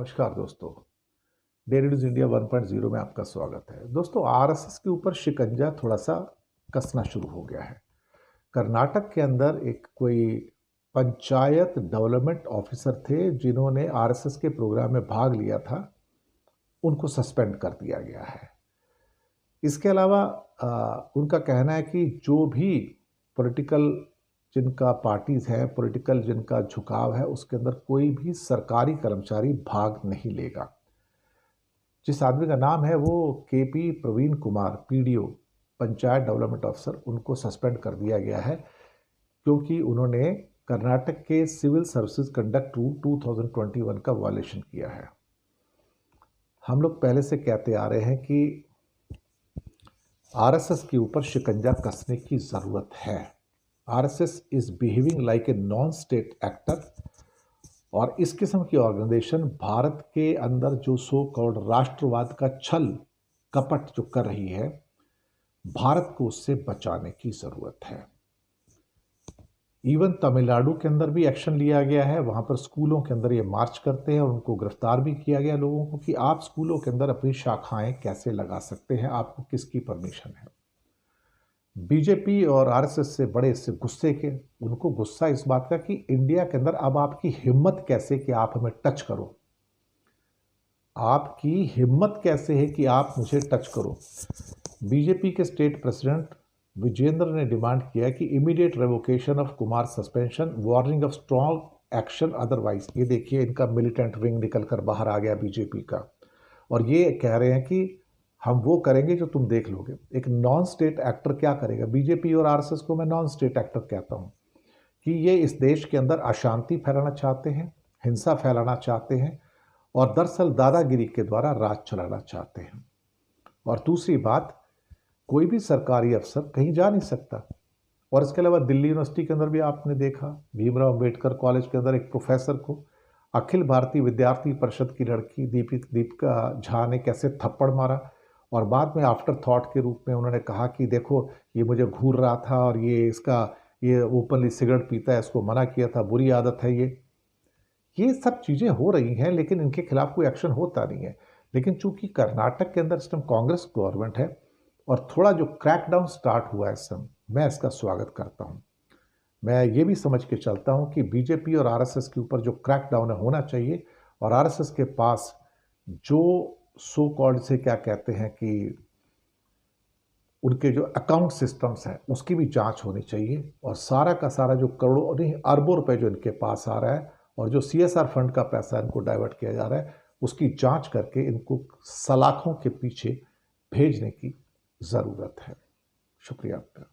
नमस्कार दोस्तों। Daily news India 1.0 में आपका स्वागत है। दोस्तों, आरएसएस के ऊपर शिकंजा थोड़ा सा कसना शुरू हो गया है। कर्नाटक के अंदर एक कोई पंचायत डेवलपमेंट ऑफिसर थे जिन्होंने आरएसएस के प्रोग्राम में भाग लिया था, उनको सस्पेंड कर दिया गया है। इसके अलावा उनका कहना है कि जो भी पॉलिटिकल जिनका पार्टीज है, पॉलिटिकल जिनका झुकाव है, उसके अंदर कोई भी सरकारी कर्मचारी भाग नहीं लेगा। जिस आदमी का नाम है वो KP Praveen Kumar, PDO, panchayat development officer, उनको सस्पेंड कर दिया गया है क्योंकि उन्होंने कर्नाटक के सिविल सर्विसेज कंडक्ट रूल 2021 का वायलेशन किया है। हम लोग पहले से कहते आ रहे हैं कि आरएसएस के ऊपर शिकंजा कसने की ज़रूरत है। RSS is behaving like a non state actor और इस किस्म की ऑर्गेनाइजेशन भारत के अंदर जो सो कॉल्ड राष्ट्रवाद का छल कपट जो कर रही है, भारत को उससे बचाने की ज़रूरत है। इवन तमिलनाडु के अंदर भी एक्शन लिया गया है। वहाँ पर स्कूलों के अंदर ये मार्च करते हैं और उनको गिरफ्तार भी किया गया लोगों को कि आप स्कूलों के अंदर अपनी शाखाएं कैसे लगा सकते हैं, आपको किसकी परमिशन है। बीजेपी और आरएसएस से बड़े इससे गुस्से के, उनको गुस्सा इस बात का कि इंडिया के अंदर अब आपकी हिम्मत कैसे कि आप हमें टच करो, आपकी हिम्मत कैसे है कि आप मुझे टच करो। बीजेपी के स्टेट प्रेसिडेंट विजेंद्र ने डिमांड किया कि immediate revocation of Kumar suspension, warning of strong action otherwise. ये देखिए, इनका मिलिटेंट विंग निकल कर बाहर आ गया बीजेपी का, और ये कह रहे हैं कि हम वो करेंगे जो तुम देख लोगे। एक नॉन स्टेट एक्टर क्या करेगा? बीजेपी और आरएसएस को मैं नॉन स्टेट एक्टर कहता हूं कि ये इस देश के अंदर अशांति फैलाना चाहते हैं, हिंसा फैलाना चाहते हैं और दरअसल दादागिरी के द्वारा राज चलाना चाहते हैं। और दूसरी बात, कोई भी सरकारी अफसर कहीं जा नहीं सकता। और इसके अलावा दिल्ली यूनिवर्सिटी के अंदर भी आपने देखा, भीमराव अंबेडकर कॉलेज के अंदर एक प्रोफेसर को अखिल भारतीय विद्यार्थी परिषद की लड़की दीपिका झा ने कैसे थप्पड़ मारा और बाद में आफ्टर थॉट के रूप में उन्होंने कहा कि देखो, ये मुझे घूर रहा था और ये ओपनली सिगरेट पीता है, इसको मना किया था, बुरी आदत है ये सब चीज़ें हो रही हैं, लेकिन इनके खिलाफ कोई एक्शन होता नहीं है। लेकिन चूंकि कर्नाटक के अंदर इस टाइम कांग्रेस गवर्नमेंट है और थोड़ा जो क्रैकडाउन स्टार्ट हुआ है इस समय, मैं इसका स्वागत करता हूँ। मैं ये भी समझ के चलता हूँ कि बीजेपी और आरएसएस के ऊपर जो क्रैकडाउन होना चाहिए, और आरएसएस के पास जो सो कॉल्ड से क्या कहते हैं कि उनके जो अकाउंट सिस्टम्स हैं उसकी भी जांच होनी चाहिए, और सारा का सारा जो करोड़ों नहीं अरबों रुपए जो इनके पास आ रहा है और जो सीएसआर फंड का पैसा इनको डाइवर्ट किया जा रहा है, उसकी जांच करके इनको सलाखों के पीछे भेजने की ज़रूरत है। शुक्रिया आपका।